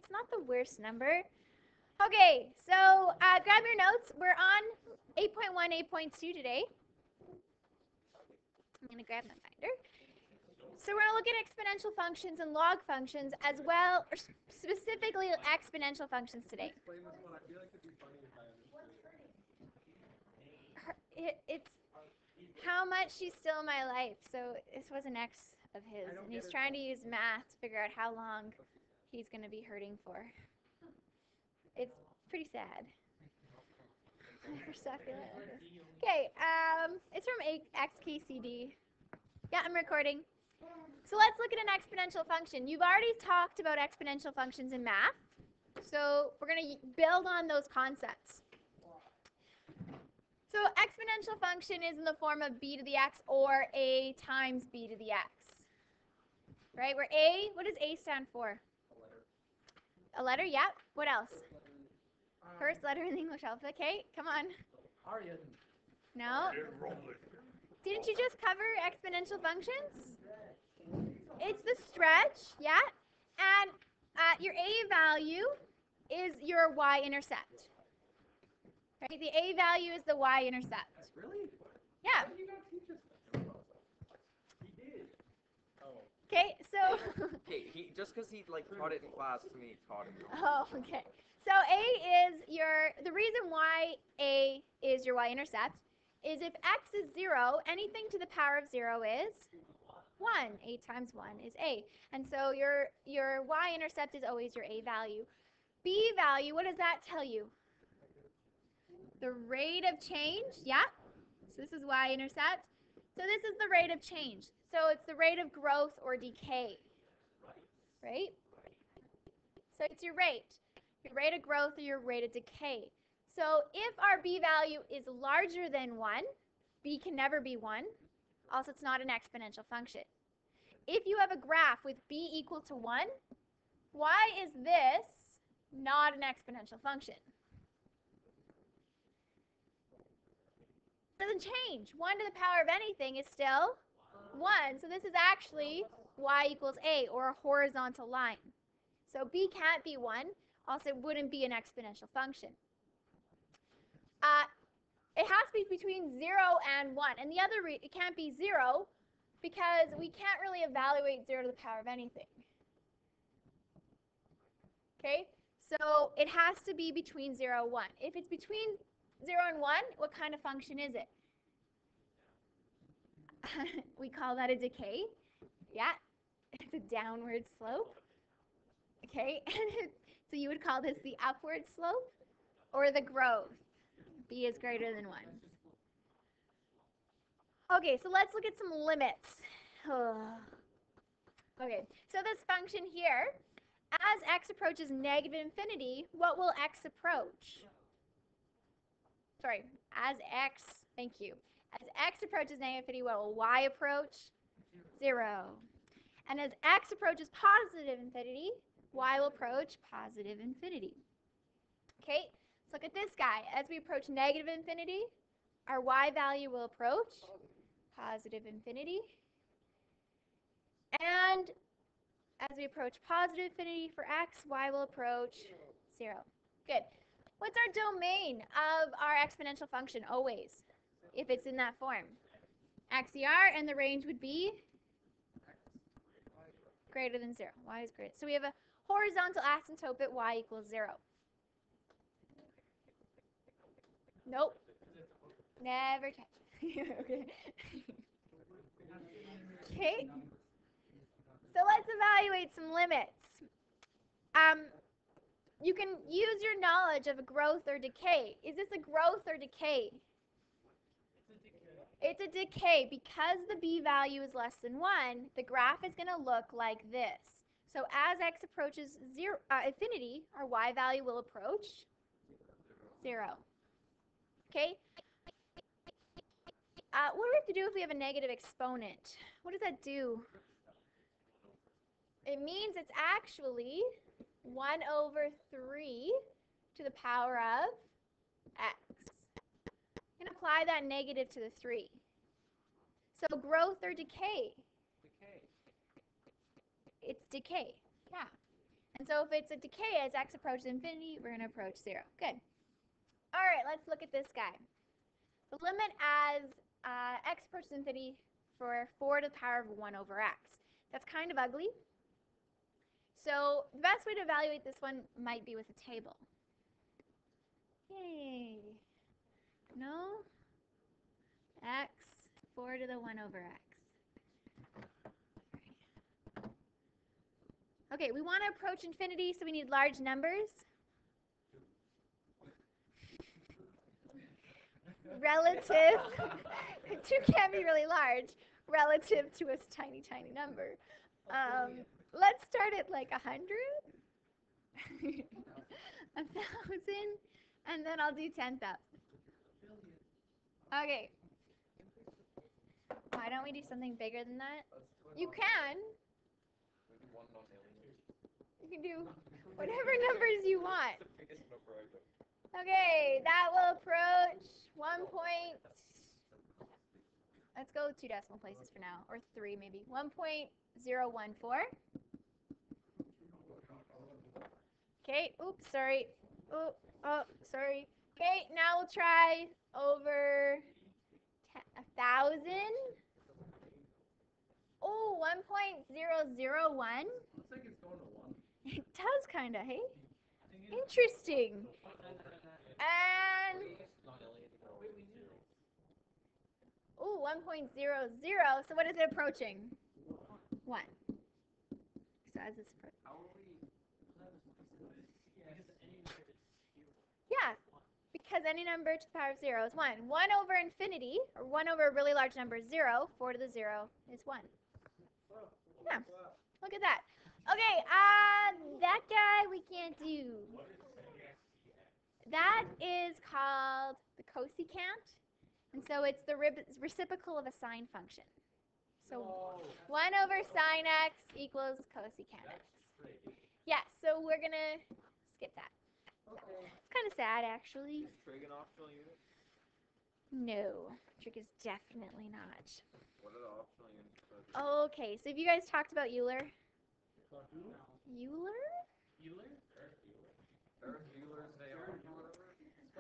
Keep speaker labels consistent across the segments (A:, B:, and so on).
A: It's not the worst number. Okay, so grab your notes. We're on 8.1, 8.2 today. I'm going to grab my binder. So we're going to look at exponential functions and log functions as well, or specifically exponential functions today. It's how much she's still in my life. So this was an ex of his, and he's trying to use math to figure out how long he's going to be hurting for. It's pretty sad. Okay, it's from XKCD. Yeah, I'm recording. So let's look at an exponential function. You've already talked about exponential functions in math, so we're going to build on those concepts. So exponential function is in the form of b to the x or a times b to the x. Right? Where a, what does a stand for? A letter, yeah. What else? First letter in the English alphabet. Okay, come on.
B: Aryan.
A: No? Didn't you just cover exponential functions? It's the stretch, yeah. And your a value is your y-intercept. Right? The a value is the y-intercept.
B: Really?
A: Yeah.
B: Why did you not teach us that? He did. Oh.
A: Okay, so.
C: Okay, just because he taught it in class to me, taught it.
A: Oh, okay. So a is the reason why a is your y-intercept is if x is 0, anything to the power of 0 is 1. A times 1 is a. And so your y-intercept is always your a value. B value, what does that tell you? The rate of change, yeah. So this is y-intercept. So this is the rate of change. So it's the rate of growth or decay, right? So it's your rate of growth or your rate of decay. So if our b value is larger than 1, b can never be 1. Also, it's not an exponential function. If you have a graph with b equal to 1, why is this not an exponential function? It doesn't change. 1 to the power of anything is still 1. So this is actually y equals a, or a horizontal line. So b can't be 1. Also, it wouldn't be an exponential function. It has to be between 0 and 1. And the other it can't be 0 because we can't really evaluate 0 to the power of anything. Okay? So it has to be between 0 and 1. If it's between 0 and 1, what kind of function is it? We call that a decay. Yeah. It's a downward slope. Okay? So you would call this the upward slope or the growth. B is greater than 1. Okay, so let's look at some limits. Okay, so this function here, as x approaches negative infinity, what will x approach? Sorry, as x, thank you. As x approaches negative infinity, what will y approach? 0. And as x approaches positive infinity, y will approach positive infinity. Okay, let's look at this guy. As we approach negative infinity, our y value will approach positive infinity. And as we approach positive infinity for x, y will approach 0. Good. What's our domain of our exponential function always, if it's in that form? XER, and the range would be greater than 0. Y is greater. So we have a horizontal asymptote at y equals 0. Nope. Never touch. Okay. So let's evaluate some limits. You can use your knowledge of a growth or decay. Is this a growth or decay? It's a decay. Because the b value is less than 1, the graph is going to look like this. So as x approaches infinity, our y value will approach 0. Okay? What do we have to do if we have a negative exponent? What does that do? It means it's actually 1 over 3 to the power of x. I'm going to apply that negative to the 3. So growth or decay?
B: Decay.
A: It's decay, yeah. And so if it's a decay as x approaches infinity, we're going to approach 0. Good. All right, let's look at this guy. The limit as x approaches infinity for 4 to the power of 1 over x. That's kind of ugly. So the best way to evaluate this one might be with a table. Yay. No? X, 4 to the 1 over x. Okay, we want to approach infinity, so we need large numbers. Relative. 2 can't be really large relative to a tiny, tiny number. Let's start at like 100, 1,000, and then I'll do 10,000. Okay. Why don't we do something bigger than that? You can. You can do whatever numbers you want. Okay, that will approach 1 point. Let's go 2 decimal places for now, or 3 maybe. 1.014. Okay, oops, sorry. Oh, sorry. Okay, now we'll try over 1,000. Oh, 1.001.
B: Looks like it's going to 1.
A: It does kind of, hey? Interesting. And, ooh, 1.00. So what is it approaching? 1. So as it's approaching. Yeah, because any number to the power of 0 is 1. 1 over infinity, or 1 over a really large number is 0. 4 to the 0 is 1. Yeah, look at that. Okay, that guy we can't do. That is called the cosecant, and so it's the reciprocal of a sine function. So 1 over sine x equals cosecant x. Yeah, so we're going to skip that. It's kind of sad, actually.
C: Is trig an optional unit?
A: No, trig is definitely not.
C: What are the optional units?
A: Okay, so have you guys talked about Euler? Euler?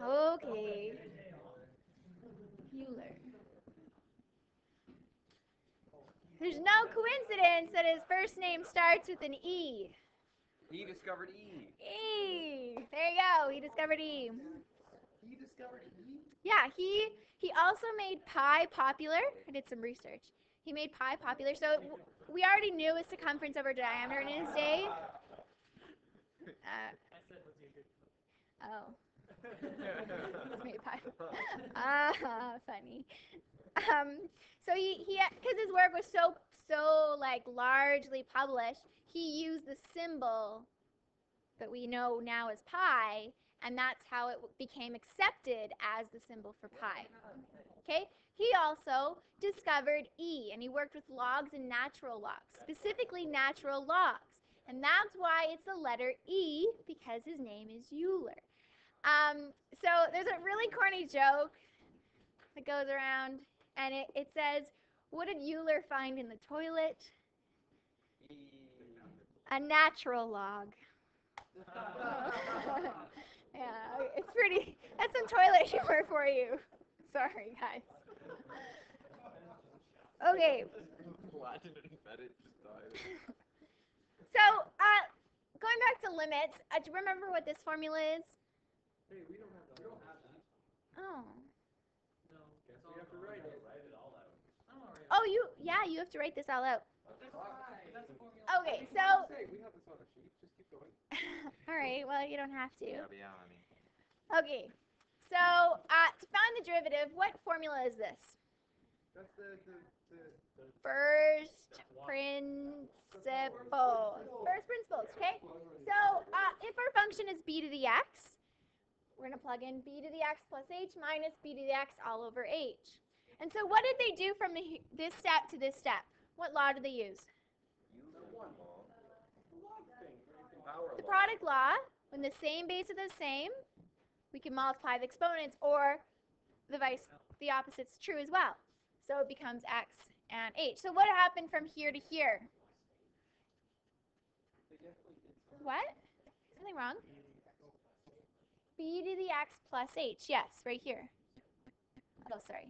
A: Okay. Euler. There's no coincidence that his first name starts with an E.
C: He discovered E.
A: E. There you go. He discovered E.
C: He discovered E?
A: Yeah, he also made pi popular. I did some research. He made pi popular. So we already knew his circumference over diameter in his day. Oh. He's made pi. Funny. So he because his work was so like largely published, he used the symbol that we know now as pi, and that's how it became accepted as the symbol for pi. Okay? He also discovered E, and he worked with logs and natural logs, specifically natural logs. And that's why it's the letter E, because his name is Euler. So there's a really corny joke that goes around, and it says, what did Euler find in the toilet?
C: E.
A: A natural log. Yeah, it's pretty. That's some toilet humor for you. Sorry, guys. Okay.
C: Latin embedded just died.
A: So, going back to limits, do you remember what this formula is?
B: Hey, we don't have that.
A: Oh.
B: No. Guess we have to write it all out.
A: Oh, you have to write this all out. Okay, so.
C: Hey, we have this on a sheet. Just keep going.
A: All right, well, you don't have to.
C: Yeah, but yeah, I mean.
A: Okay, so to find the derivative, what formula is this?
C: That's the
A: First principles. First principles, okay? So if our function is b to the x, we're going to plug in b to the x plus h minus b to the x all over h. And so what did they do from this step to this step? What law did they use? The product law. When the same base are the same, we can multiply the exponents, or the opposite's true as well. So it becomes x and h. So what happened from here to here? What? Something wrong? B to the x plus h. Yes, right here. Oh, sorry.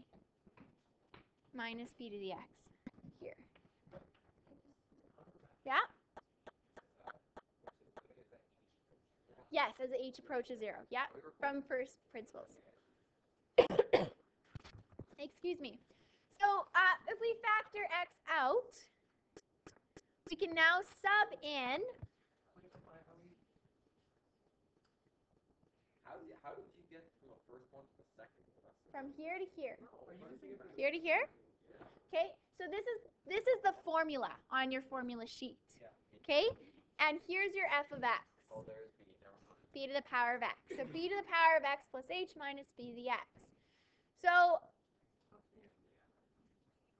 A: Minus b to the x. Here. Yeah? Yes, as h approaches 0. Yeah, from first principles. Excuse me. So if we factor x out, we can now sub in.
C: How did you get from the first one to the second?
A: From here to here. Here to here. Okay, so this is the formula on your formula sheet. Okay, and here's your f of x.
C: Oh, there's B.
A: B to the power of x. So b to the power of x plus h minus b to the x. So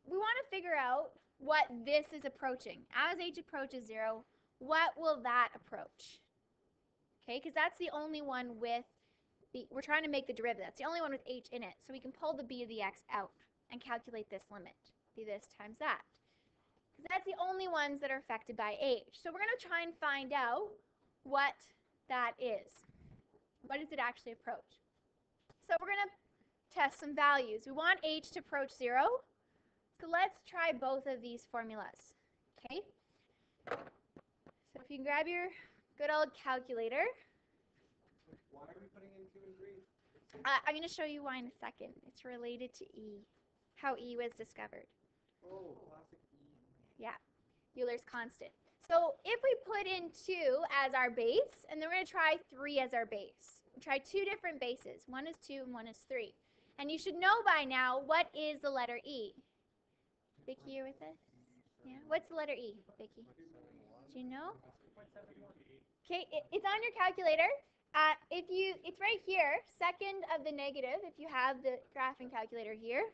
A: we want to figure out what this is approaching. As h approaches 0, what will that approach? Okay, because that's the only one with we're trying to make the derivative. That's the only one with h in it. So we can pull the b to the x out and calculate this limit. Be this times that. Because that's the only ones that are affected by h. So we're going to try and find out what that is. What does it actually approach? So we're going to test some values. We want h to approach 0. So let's try both of these formulas. Okay? So if you can grab your good old calculator.
B: Why are we putting in 2 and 3?
A: I'm going to show you why in a second. It's related to E, how E was discovered.
B: Oh, classic E.
A: Yeah, Euler's constant. So if we put in 2 as our base, and then we're going to try 3 as our base. We'll try 2 different bases. One is 2 and one is 3. And you should know by now what is the letter E. Vicky, you're with us? Yeah. What's the letter E, Vicky? Do you know? Okay, it's on your calculator. It's right here, second of the negative, if you have the graphing calculator here.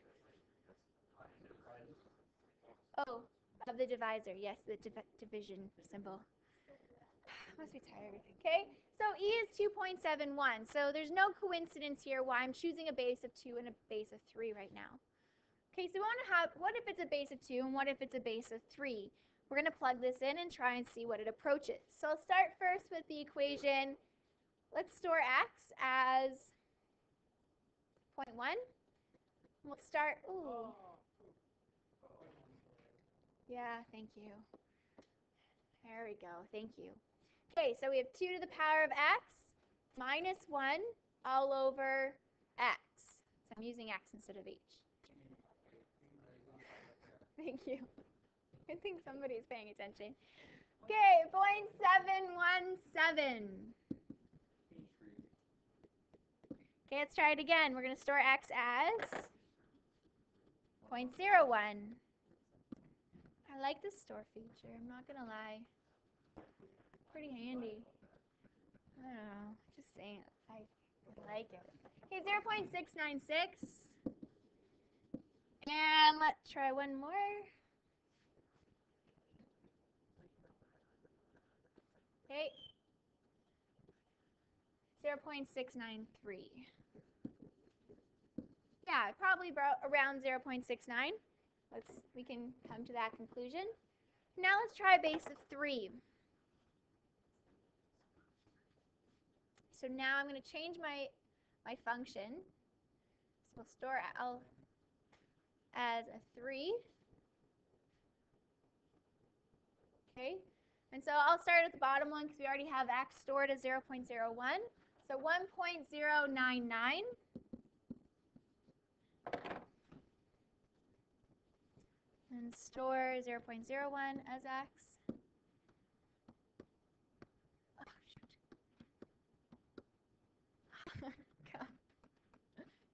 A: Oh, of the divisor, yes, the division symbol. Must be tired. Okay, so E is 2.71. So there's no coincidence here why I'm choosing a base of 2 and a base of 3 right now. Okay, so we want to have, what if it's a base of 2 and what if it's a base of 3? We're going to plug this in and try and see what it approaches. So I'll start first with the equation. Let's store x as 0.1. We'll start, ooh. Yeah, thank you. There we go, thank you. Okay, so we have 2 to the power of x minus 1 all over x. So I'm using x instead of h. Thank you. I think somebody's paying attention. Okay, 0.717. Okay, let's try it again. We're going to store x as 0.01. I like the store feature, I'm not going to lie. Pretty handy. I don't know, just saying it. I like it. Okay, 0.696. And let's try one more. Okay. 0.693. Yeah, probably around 0.69. We can come to that conclusion. Now let's try a base of 3. So now I'm going to change my function. So we'll store L as a 3. Okay. And so I'll start at the bottom one because we already have x stored as 0.01. So 1.099. And store 0.01 as x. Oh, shoot.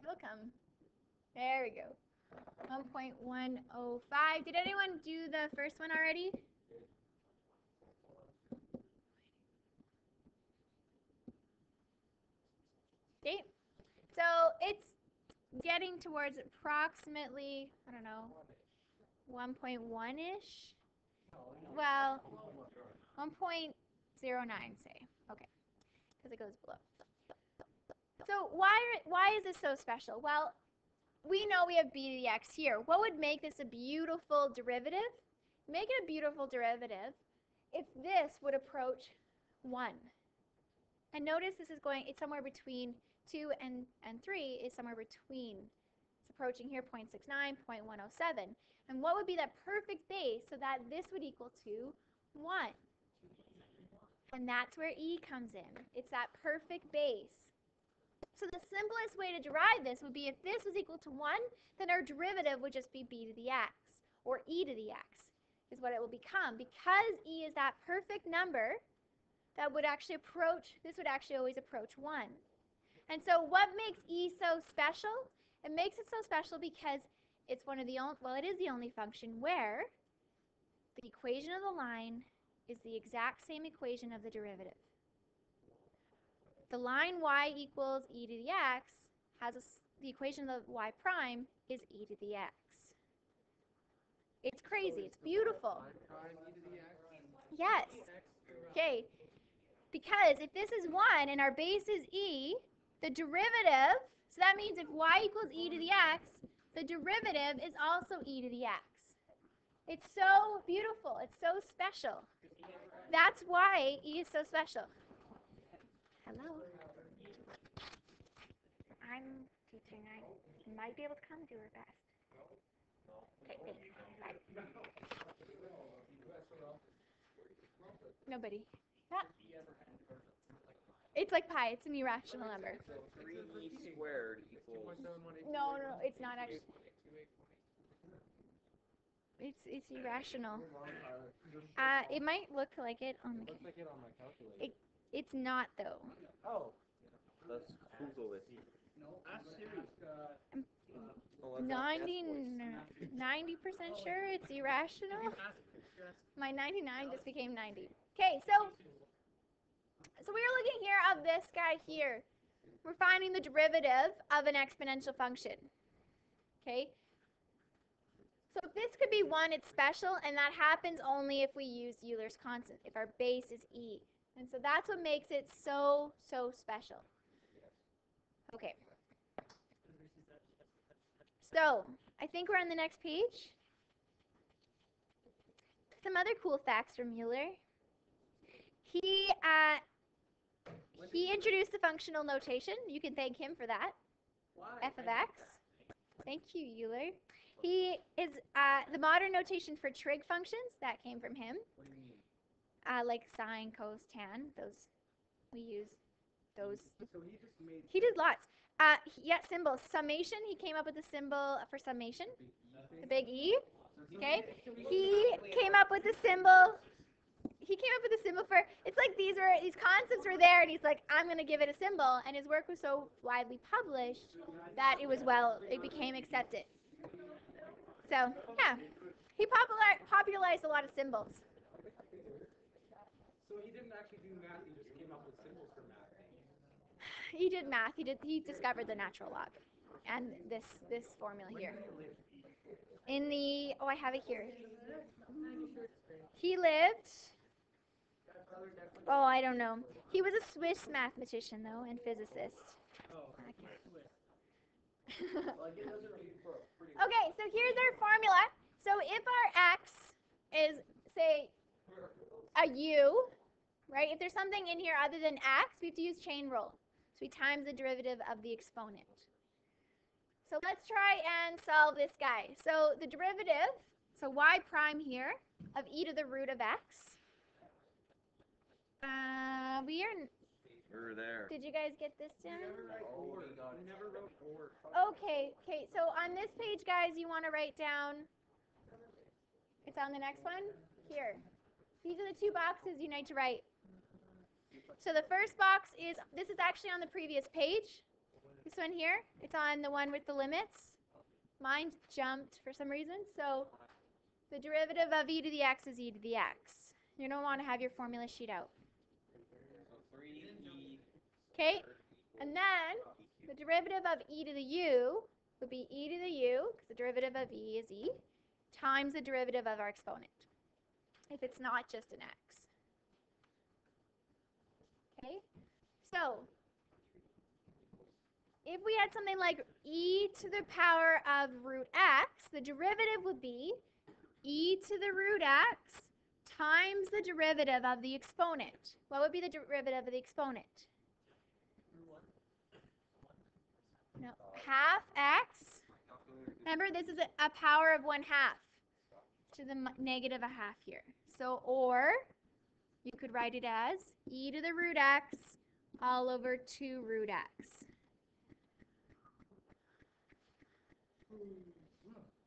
A: It'll come. There we go. 1.105. Did anyone do the first one already? Okay. So it's getting towards approximately, I don't know, 1.1-ish. Well, 1.09, say. Okay, because it goes below. So why is this so special? Well, we know we have b to the x here. What would make this a beautiful derivative? Make it a beautiful derivative if this would approach 1. And notice this is going, it's somewhere between 2 and 3 is somewhere between. It's approaching here 0.69, 0.107. And what would be that perfect base so that this would equal to 1? And that's where E comes in. It's that perfect base. So the simplest way to derive this would be if this was equal to 1, then our derivative would just be b to the x, or e to the x is what it will become. Because e is that perfect number that would actually approach, this would actually always approach 1. And so what makes e so special? It makes it so special because it's one of the only, well, it is the only function where the equation of the line is the exact same equation of the derivative. The line y equals e to the x has the equation of y prime is e to the x. It's crazy. It's beautiful. Yes. Okay. Because if this is 1 and our base is e, the derivative, so that means if y equals e to the x, the derivative is also e to the x. It's so beautiful. It's so special. That's why e is so special. Hello. I'm teaching. I might be able to come do her best. Okay, thanks. Bye. Nobody. Yeah. It's like pi. It's an irrational number.
C: So 3e squared equals.
A: No, it's not actually. It's irrational. It might look like it on the.
B: Looks like it on my calculator.
A: It's not though.
B: Oh.
C: Let's Google it.
B: Ask Siri.
A: 90% sure it's irrational. My 99 just became 90. Okay, so we are looking here of this guy here. We're finding the derivative of an exponential function. Okay. So if this could be 1, it's special, and that happens only if we use Euler's constant, if our base is e. And so that's what makes it so, so special. Okay. So I think we're on the next page. Some other cool facts from Euler. He introduced the functional notation. You can thank him for that. F of x. Thank you, Euler. He is the modern notation for trig functions. That came from him.
B: What do you mean?
A: Like sine, cos, tan. Those we use. Those.
B: So he just made.
A: He did lots. Yeah, symbols. Summation. He came up with a symbol for summation. The big E. Okay. He came up with a symbol. He came up with a symbol for. It's like these concepts were there, and he's like, I'm going to give it a symbol. And his work was so widely published that it became accepted. So yeah, he popularized a lot of symbols.
B: So he didn't actually do math. He just came up with symbols for math.
A: He did math. He discovered the natural log, and this formula here. I have it here. He lived. Oh, I don't know. He was a Swiss mathematician though, and physicist. Okay, so here's our formula. So if our x is, say, a u, right? If there's something in here other than x, we have to use chain rule. So we times the derivative of the exponent. So let's try and solve this guy. So the derivative, so y prime here, of e to the root of x.
C: We're there.
A: Did you guys get this down?
B: We never wrote or.
A: Okay, so on this page, guys, you want to write down, it's on the next one, here. These are the two boxes you need to write. So the first box this is actually on the previous page. This one here, it's on the one with the limits. Mine jumped for some reason, so the derivative of e to the x is e to the x. You don't want to have your formula sheet out. Okay, and then the derivative of e to the u would be e to the u, because the derivative of e is e, times the derivative of our exponent, if it's not just an x. Okay, so if we had something like e to the power of root x, the derivative would be e to the root x times the derivative of the exponent. What would be the derivative of the exponent? No, half x. Remember, this is a power of 1/2 to the negative 1/2 here. So, or you could write it as e to the root x all over 2 root x.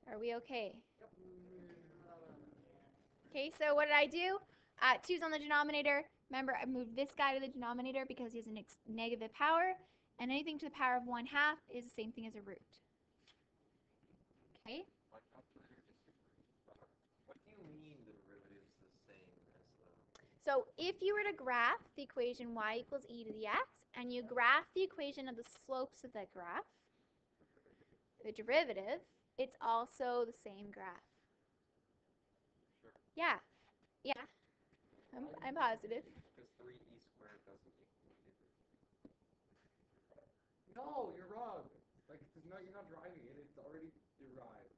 A: Are we okay? Okay, so what did I do? 2's on the denominator. Remember, I moved this guy to the denominator because he has a negative power. And anything to the power of 1/2 is the same thing as a root. Okay?
C: What do you mean the derivative's the same as the...
A: So if you were to graph the equation y equals e to the x, and you graph the equation of the slopes of that graph, the derivative, it's also the same graph.
C: Sure.
A: Yeah. Yeah. I'm positive.
C: Because 3e squared doesn't equal it.
B: No, you're wrong. Like, it's not, you're not driving it. It's already derived.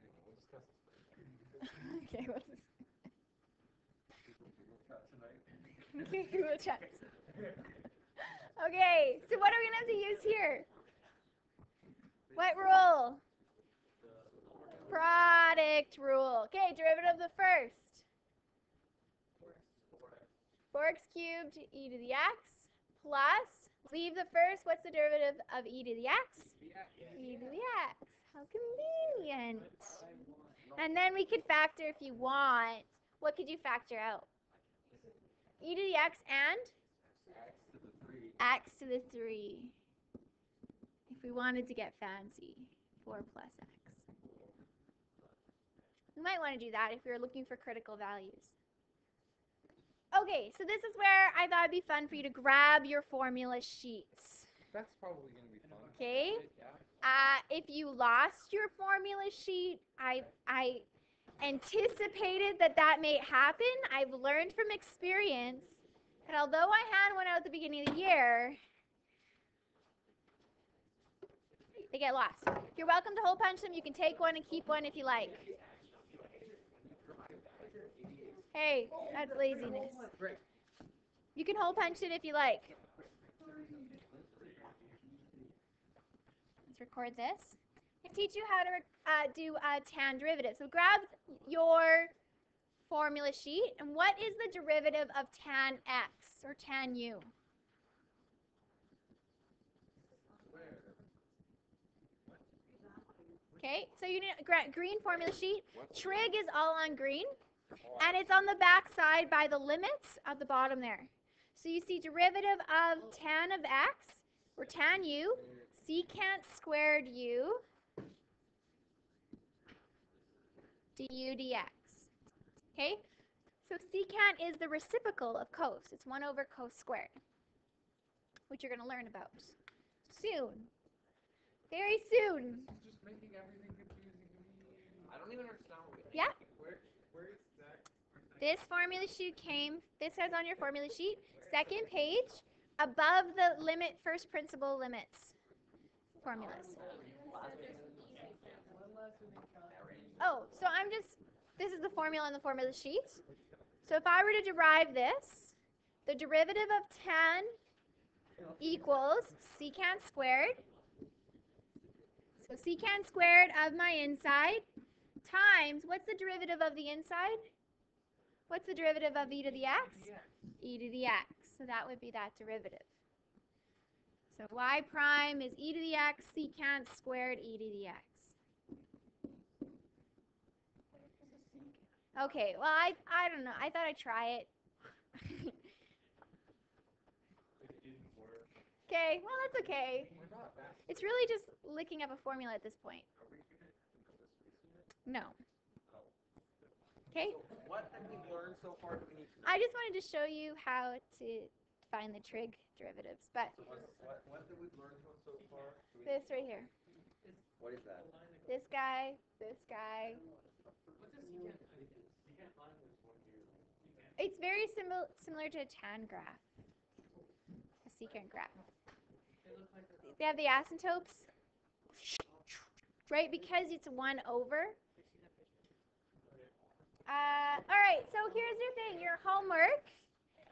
B: Anyway, we'll discuss this later.
A: Okay, what's this?
B: We'll chat tonight.
A: Okay, we'll chat. Okay, so what are we going to have to use here? What rule? Product rule. Okay, derivative of the first. 4x cubed e to the x plus, leave the first, what's the derivative of e to the x? E to the x. How convenient. And then we could factor if you want. What could you factor out? E to the x and? X to the 3. If we wanted to get fancy. 4 plus x. We might want to do that if we were looking for critical values. Okay, so this is where I thought it'd be fun for you to grab your formula sheets.
B: That's probably going to be fun.
A: Okay? If you lost your formula sheet, I anticipated that may happen. I've learned from experience that although I had one out at the beginning of the year, they get lost. You're welcome to hole punch them. You can take one and keep one if you like. Hey, that's laziness. You can hole punch it if you like. Let's record this. I teach you how to do a tan derivative. So grab your formula sheet. And what is the derivative of tan x or tan u? Okay, so you need a green formula sheet. Trig is all on green. And it's on the back side by the limits at the bottom there. So you see derivative of tan of x, or tan u, secant squared u, du dx. Okay? So secant is the reciprocal of cos. It's 1 over cos squared, which you're going to learn about soon. Very soon.
B: It's just making everything confusing to me.
C: I don't even understand what we...
A: Yeah?
B: Where is that?
A: This formula sheet this says on your formula sheet, second page, above the limit, first principle limits formulas. Oh, so this is the formula on the formula sheet. So if I were to derive this, the derivative of tan equals secant squared. So secant squared of my inside times, what's the derivative of the inside? What's the derivative of e to the x? E to the x. So that would be that derivative. So y prime is e to the x secant squared e to the x. Okay, well, I don't know. I thought I'd try it. Okay, well, that's okay. It's really just looking up a formula at this point. No. Okay?
C: So what have we learned so far? Do we need to...
A: I just wanted to show you how to find the trig derivatives, but
C: What did we learn so far?
A: this right here.
C: What is that?
A: This guy, this guy. It's very similar to a tan graph, a secant graph. They have the asymptotes, right? Because it's 1 over. All right, so here's your thing, your homework.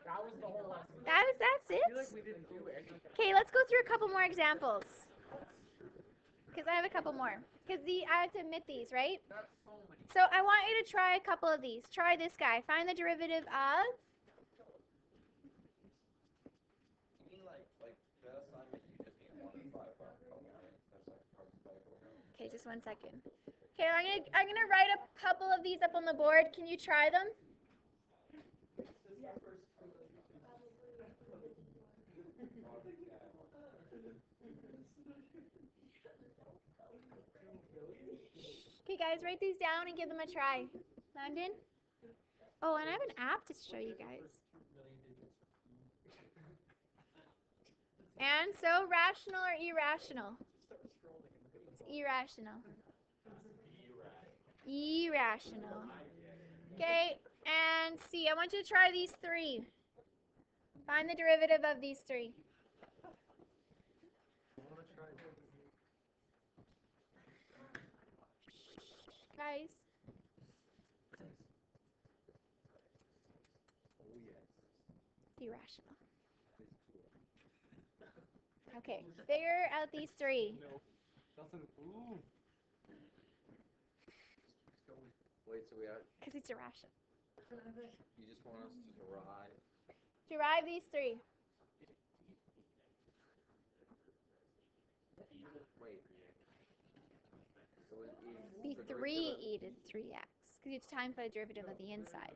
B: That was the whole lesson.
A: That's
B: I feel
A: it.
B: like we didn't do anything.
A: Okay, let's go through a couple more examples. Because I have a couple more. Because I have to admit these, right?
B: That's so many.
A: So I want you to try a couple of these. Try this guy. Find the derivative of.
C: You mean like the assignment you just need 1 and 5 are right? That's like part of the
A: Okay, just 1 second. Okay, I'm gonna write a couple of these up on the board. Can you try them? Okay, guys, write these down and give them a try. Landon? Oh, and I have an app to show you guys. And so, rational or irrational? It's irrational. Irrational. Okay, and C, I want you to try these three. Find the derivative of these three. Guys. Irrational. Okay, figure out these three.
B: Ooh.
C: Wait, so we have,
A: Because it's irrational.
C: you just want us to derive.
A: Derive these three.
C: Wait. So it
A: Be
C: is
A: 3e to 3x. Because you have to time for the derivative of the inside.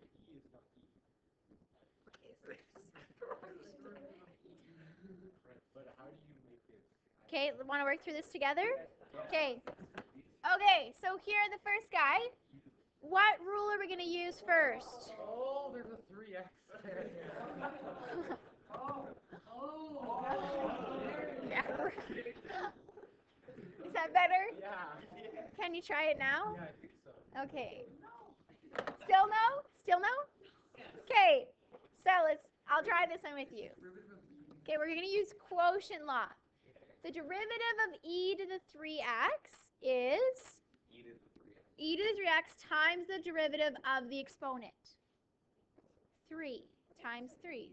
B: But how do you make it?
A: Okay, want to work through this together? Okay. Okay, so here the first guy. What rule are we going to use first?
B: Oh, there's a 3x there.
A: Yeah. Is that better?
B: Yeah.
A: Can you try it now?
B: Yeah, I think so.
A: Okay. Still no? Still no? Okay. So I'll try this one with you. Okay, we're going to use quotient law. The derivative of e to the 3x is e to the 3x times the derivative of the exponent. 3 times 3.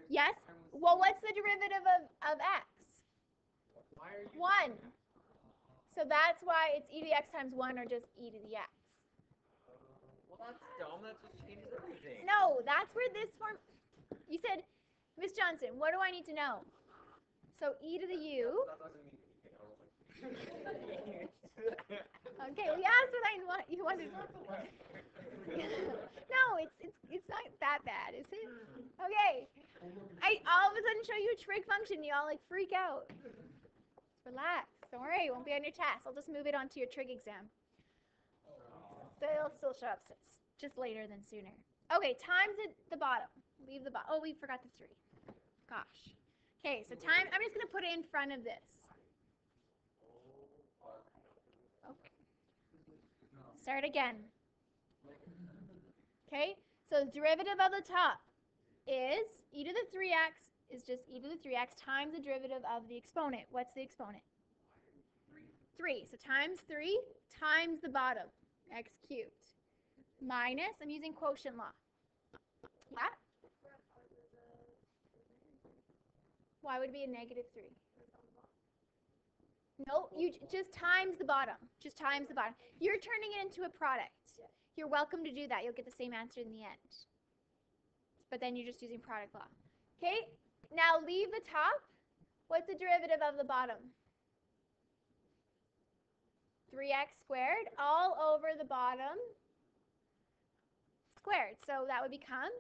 A: Yes? Well, what's the derivative of x? 1. So that's why it's e to the x times 1 or just e to the x.
C: Well, that's dumb. That just changes everything.
A: No, that's where this form. You said, Miss Johnson, what do I need to know? So e to the u.
C: That doesn't mean anything.
A: Okay, well, that's what I want. You wanted. No, it's not that bad, is it? Okay. I all of a sudden show you a trig function, you all like freak out. Relax. Don't worry, it won't be on your test. I'll just move it onto your trig exam. So it'll still show up just later than sooner. Okay, times the bottom. Leave the bottom. Oh, we forgot the 3. Gosh. Okay, so time. I'm just gonna put it in front of this. Okay. Start again. Okay, so the derivative of the top is e to the 3x is just e to the 3x times the derivative of the exponent. What's the exponent? 3. So times 3 times the bottom, x cubed. Minus, I'm using quotient law. Yeah? Why would it be a negative 3? No, you just times the bottom. Just times the bottom. You're turning it into a product. You're welcome to do that. You'll get the same answer in the end. But then you're just using product law. Okay? Now leave the top. What's the derivative of the bottom? 3x squared all over the bottom squared. So that would become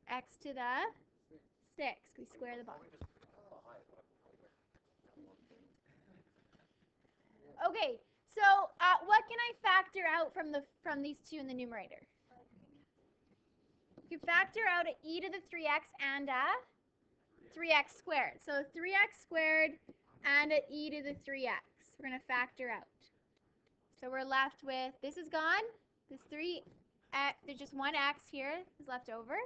A: x to the 6. We square the bottom. Okay, so what can I factor out from these two in the numerator? You factor out a e to the 3x and a 3x squared. So 3x squared and a e to the 3x. We're going to factor out. So we're left with, this is gone. This 3, there's just one x here is left over.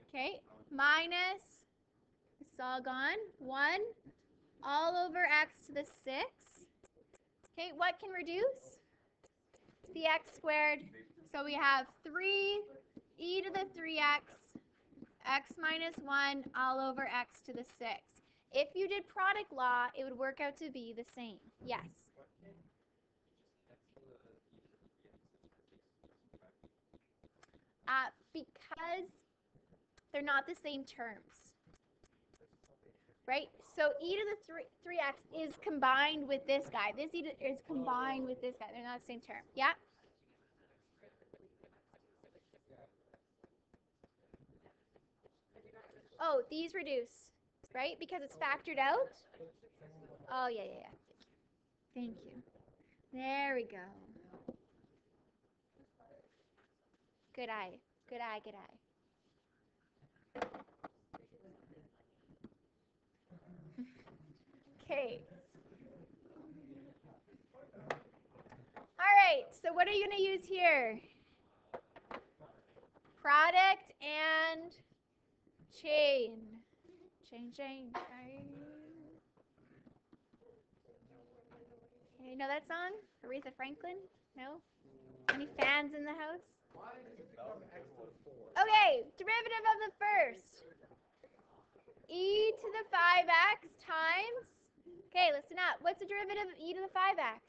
A: Okay, minus, this is all gone. 1 all over x to the 6. Okay, what can reduce? the x squared. So we have 3 e to the 3x, x minus 1 all over x to the 6. If you did product law, it would work out to be the same. Yes? Because they're not the same terms. Right? So e to the 3x is combined with this guy. This e is combined with this guy. They're not the same term. Yeah? Oh, these reduce, right? Because it's factored out? Oh, yeah. Thank you. There we go. Good eye. Good eye. Okay. All right, so what are you going to use here? Product and chain. Chain. You know that song? Aretha Franklin? No? Any fans in the house? Okay, derivative of the first. E to the 5x times. Okay, listen up. What's the derivative of e to the 5x?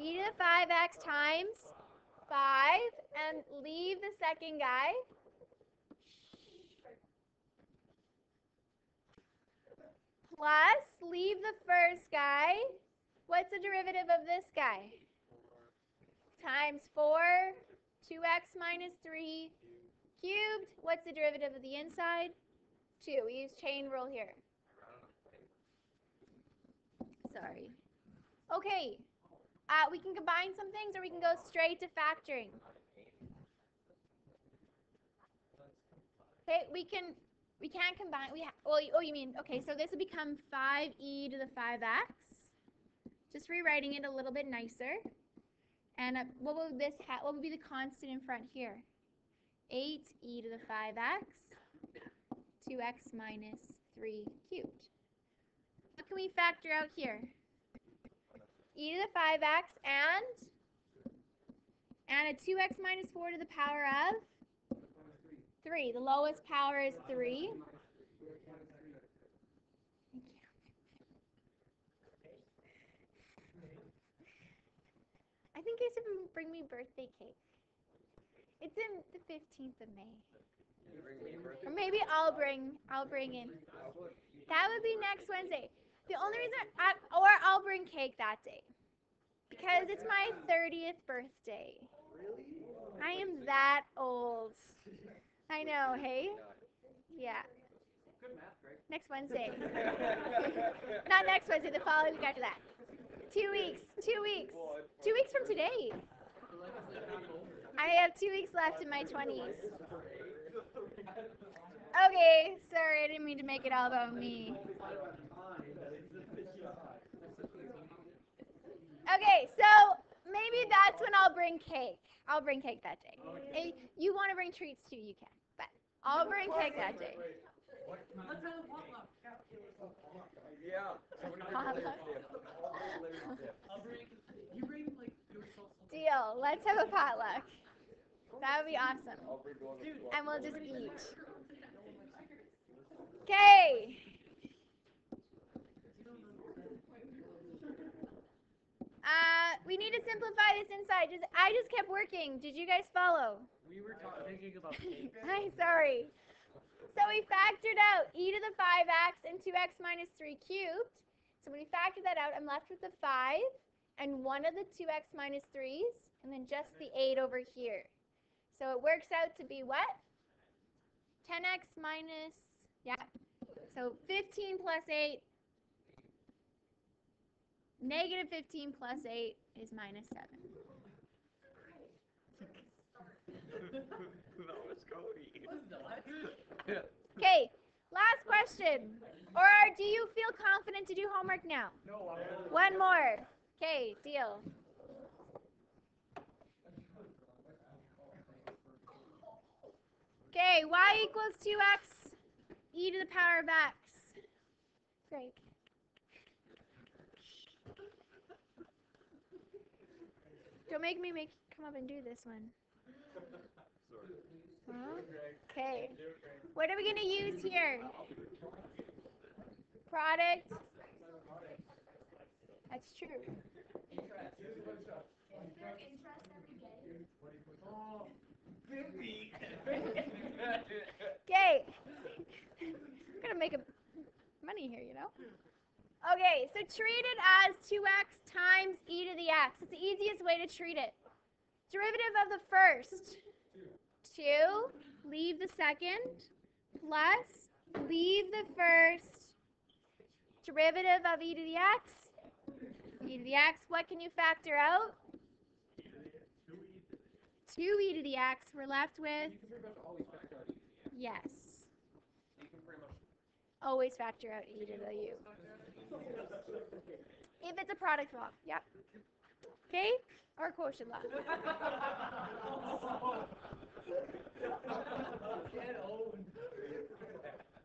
A: E to the 5x times 5, and leave the second guy. Plus, leave the first guy. What's the derivative of this guy? Times 4, 2x minus 3 cubed. What's the derivative of the inside? 2. We use chain rule here. Sorry. Okay. We can combine some things, or we can go straight to factoring. Okay, we can't combine. You mean, okay, so this will become 5e to the 5x. Just rewriting it a little bit nicer. And what would be the constant in front here? 8e to the 5x, 2x minus 3 cubed. What can we factor out here? E to the 5x and a 2x minus 4 to the power of 3. The lowest power is 3. I think you should bring me birthday cake. It's in the 15th of May. Or maybe I'll bring in. That would be next Wednesday. The only reason or I'll bring cake that day. Because it's my 30th birthday. I am that old. I know, hey? Yeah. Next Wednesday. Not next Wednesday, the following week after that. 2 weeks. 2 weeks. 2 weeks from today. I have 2 weeks left in my 20s. Okay, sorry, I didn't mean to make it all about me. Okay, so maybe that's when I'll bring cake. I'll bring cake that day. If you want to bring treats too, you can. But I'll bring cake that day.
B: Let's have a potluck.
C: Yeah.
A: Potluck.
B: You bring like your salsa.
A: Deal. Let's have a potluck. That would be awesome. And we'll just eat. Okay. We need to simplify this inside. I just kept working. Did you guys follow?
B: We were thinking about cake.
A: I'm sorry. So we factored out e to the 5x and 2x minus 3 cubed. So when we factor that out, I'm left with the 5 and one of the 2x minus 3's, and then just the 8 over here. So it works out to be what? 10x minus, yeah. So 15 plus 8. Negative 15 plus 8 is minus 7.
C: That was Cody.
A: Okay, last question. Or do you feel confident to do homework now?
B: No,
A: One more. Okay, deal. Okay, y equals 2x e to the power of x. Great. Don't make me come up and do this one. Okay. What are we going to use here? Product. That's true. Okay. I'm going to make money here, you know? Okay, so treat it as 2x times e to the x. It's the easiest way to treat it. Derivative of the first. 2, leave the second, plus, leave the first. Derivative of e to the x. E to the x, what can you factor out? 2e to the x. We're left with, yes. Always factor out e to the u. If it's a product law, yep. Okay? Or quotient law.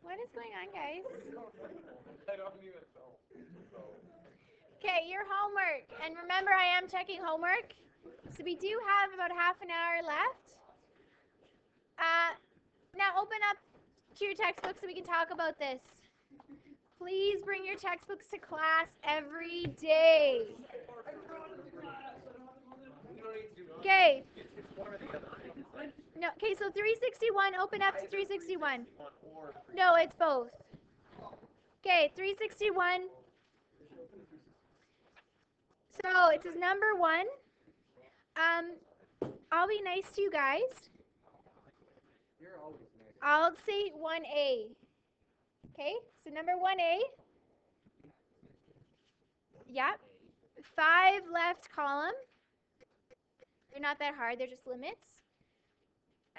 A: What is going on, guys?
C: I don't even know.
A: Okay, your homework. And remember, I am checking homework. So we do have about half an hour left. Now open up to your textbook so we can talk about this. Please bring your textbooks to class every day. Okay. No, okay, so 361, open up to 361. No, it's both. Okay, 361. So it says number 1. I'll be nice to you guys.
B: You're always nice.
A: I'll say 1A. Okay, so number 1A. Yep. 5 left column. They're not that hard, they're just limits.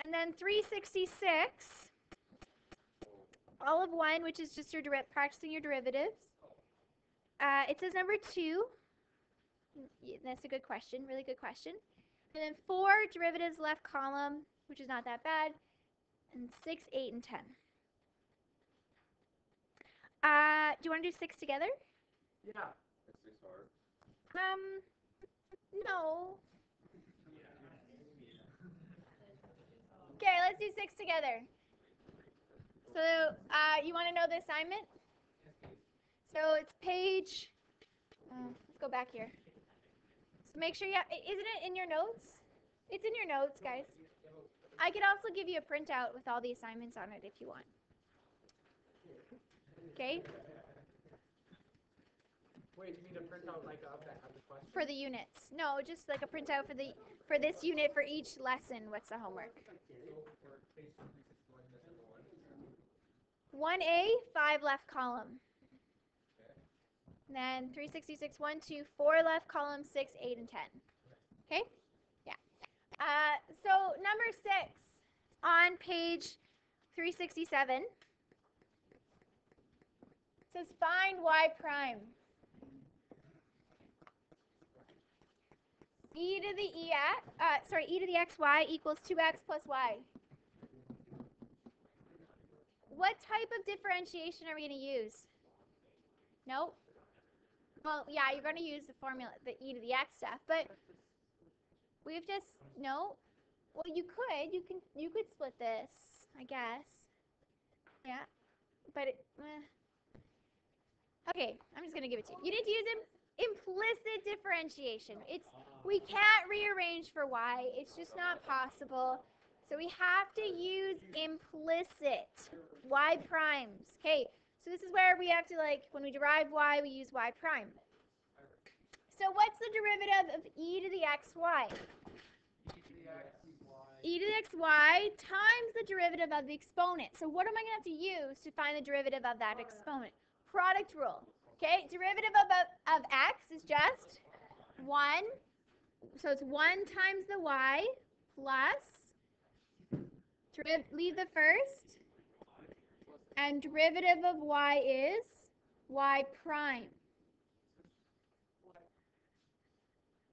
A: And then 366. All of 1, which is just your practicing your derivatives. It says number 2. That's a good question, really good question. And then 4 derivatives left column, which is not that bad. And 6, 8, and 10. Do you want to do 6 together?
B: Yeah.
C: It's 6 hard.
A: No. Okay, let's do 6 together. So, you want to know the assignment? So it's page, let's go back here. So make sure isn't it in your notes? It's in your notes, guys. I could also give you a printout with all the assignments on it if you want. Okay?
B: Wait, you mean a printout like of the question?
A: For the units. No, just like a printout for this unit for each lesson. What's the homework? 1A, 5 left column. And then 366, 1, 2, 4 left column, 6, 8, and 10. Okay? Yeah. So number 6 on page 367 says find y prime. E to the e to the xy equals 2x plus y. What type of differentiation are we going to use? Nope. Well, yeah, you're going to use the formula, the e to the x stuff, but we've just no. Well, you could split this, I guess. Yeah, but okay, I'm just going to give it to you. You need to use implicit differentiation. We can't rearrange for y. It's just not possible. So we have to use implicit y primes. Okay, so this is where we have to, when we derive y, we use y prime. So what's the derivative of e to the xy? E to the xy times the derivative of the exponent. So what am I going to have to use to find the derivative of that exponent? Product rule. Okay, derivative of x is just 1. So it's 1 times the y plus, leave the first, and derivative of y is y prime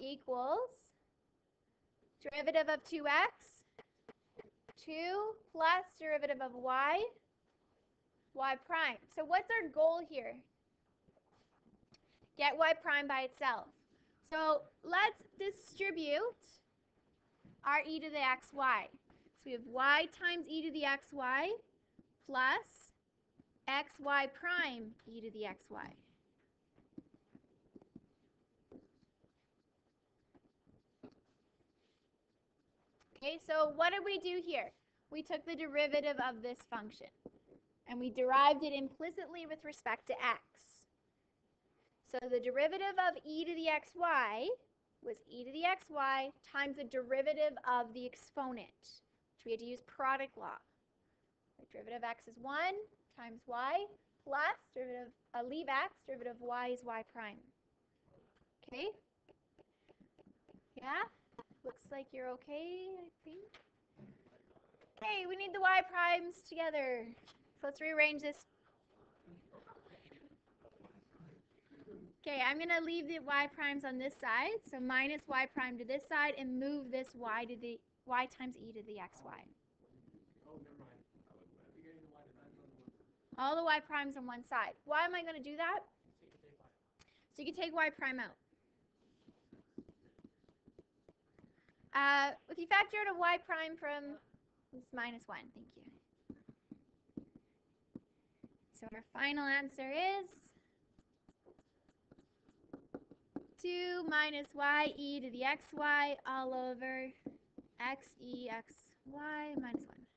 A: equals derivative of 2x, 2 plus derivative of y prime. So what's our goal here? Get y prime by itself. So let's distribute our e to the xy. So we have y times e to the xy plus xy prime e to the xy. Okay, so what did we do here? We took the derivative of this function, and we derived it implicitly with respect to x. So the derivative of e to the xy was e to the xy times the derivative of the exponent, which we had to use product law. The derivative of x is 1 times y plus derivative, leave x, derivative of y is y prime. Okay? Yeah? Looks like you're okay, I think. Okay, we need the y primes together. So let's rearrange this. Okay, I'm going to leave the y primes on this side, so minus y prime to this side, and move this y to the y times e to the xy.
B: Oh, never mind. You're getting the y primes on one side.
A: All the y primes on one side. Why am I going to do that? So you can take y prime out. If you factor out a y prime from, it's minus 1. Thank you. So our final answer is 2 minus y e to the xy all over x e x y minus 1.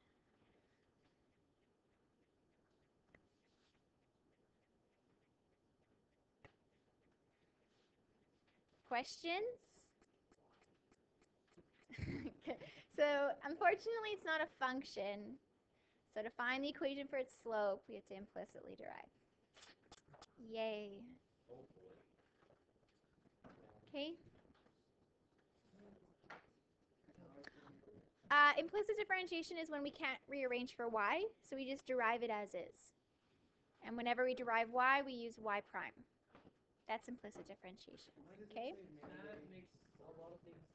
A: Questions? Okay. So unfortunately, it's not a function. So to find the equation for its slope, we have to implicitly derive. Yay. Okay. Implicit differentiation is when we can't rearrange for y, so we just derive it as is. And whenever we derive y, we use y prime. That's implicit differentiation. Okay?
B: That makes a lot of things